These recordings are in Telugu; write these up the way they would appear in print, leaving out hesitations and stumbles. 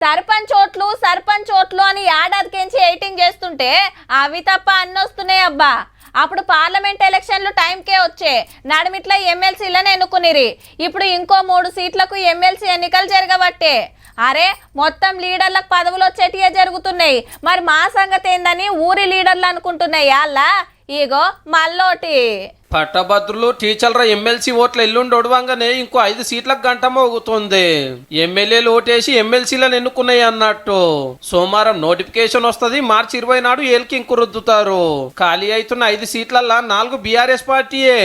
సర్పంచ్ ఓట్లు అని ఏడాదికించి ఎయిటింగ్ చేస్తుంటే అవి తప్ప అన్ని వస్తున్నాయి అబ్బా. అప్పుడు పార్లమెంట్ ఎలక్షన్లు టైంకే వచ్చే నడిమిట్ల ఎమ్మెల్సీలను ఎన్నుకునిరి. ఇప్పుడు ఇంకో 3 సీట్లకు ఎమ్మెల్సీ ఎన్నికలు జరగబట్టే. అరే మొత్తం లీడర్లకు పదవులు వచ్చేటియే జరుగుతున్నాయి. మరి మా సంగతి ఏందని ఊరి లీడర్లు అనుకుంటున్నాయి. అలా ఇగో మల్లోటి పట్టభద్రులు టీచర్ల ఎమ్మెల్సీ ఓట్ల ఎల్లుండి ఒడవంగానే ఇంకో 5 సీట్లకు గంట మోగుతుంది. ఎమ్మెల్యేలు ఓటేసి ఎమ్మెల్సీలను ఎన్నుకున్నాయి అన్నట్టు. సోమవారం నోటిఫికేషన్ వస్తుంది. మార్చి 20 నాడు ఏల్కి ఇంకు రుద్దుతారు. ఖాళీ అవుతున్న 5 సీట్లల్లా 4 బీఆర్ఎస్ పార్టీయే.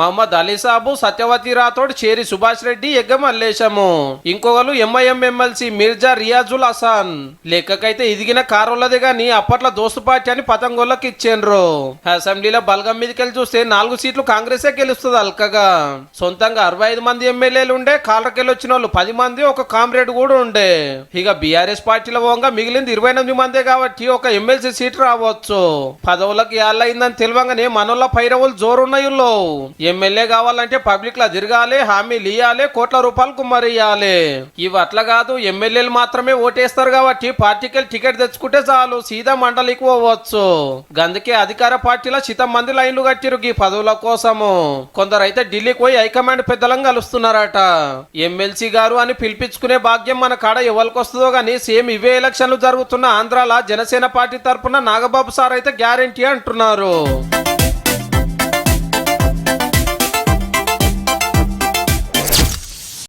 మహమ్మద్ అలీసాబు, సత్యవతి రాథోడ్, చేరి సుభాష్ రెడ్డి, ఎగ్గ మల్లేశము. ఇంకొకరు ఎంఐఎం ఎమ్మెల్సీ మిర్జా రియాజుల్ హసన్. లెక్కకైతే ఇదిగిన కారులదే గాని అప్పట్లో దోస్తు పార్టీ అని పతంగోళ్ళకి ఇచ్చిండ్రు. అసెంబ్లీలో బలగం మీదకెళ్ళి చూస్తే 4 సీట్లు కాంగ్రెసే గెలుస్తుంది అల్కగా. సొంతంగా 65 మంది ఎమ్మెల్యేలు ఉండే. కాళ్ళకెళ్ళి వచ్చిన వాళ్ళు 10 మంది, ఒక కామ్రేడ్ కూడా ఉండే. ఇక బీఆర్ఎస్ పార్టీలో పోగా మిగిలింది 28 మందే కాబట్టి ఒక ఎమ్మెల్సీ సీట్ రావచ్చు. పదవులకు ఏళ్ళయిందని తెలియంగానే మనోళ్ళ పైరవులు జోరున్నాయిలో. ఎమ్మెల్యే కావాలంటే పబ్లిక్ లా తిరగాలి, హామీలు ఇయ్యాలి, కోట్ల రూపాయలు కుమ్మరియాలి. ఇవి అట్లా కాదు, ఎమ్మెల్యేలు మాత్రమే ఓటేస్తారు కాబట్టి పార్టీకి టికెట్ తెచ్చుకుంటే చాలు, సీదా మండలికి పోవచ్చు. గందుకే అధికార పార్టీలో 100 మంది లైన్లు కట్టిరు ఈ పదవుల కోసము. కొందరైతే ఢిల్లీకి పోయి హైకమాండ్ పెద్దలను కలుస్తున్నారట. ఎమ్మెల్సీ గారు అని పిలిపించుకునే భాగ్యం మన కాడ ఎవరికి వస్తుందో గానీ సేమ్ ఇవే ఎలక్షన్లు జరుగుతున్న ఆంధ్రాల జనసేన పార్టీ తరఫున నాగబాబు సార్ అయితే గ్యారెంటీ అంటున్నారు.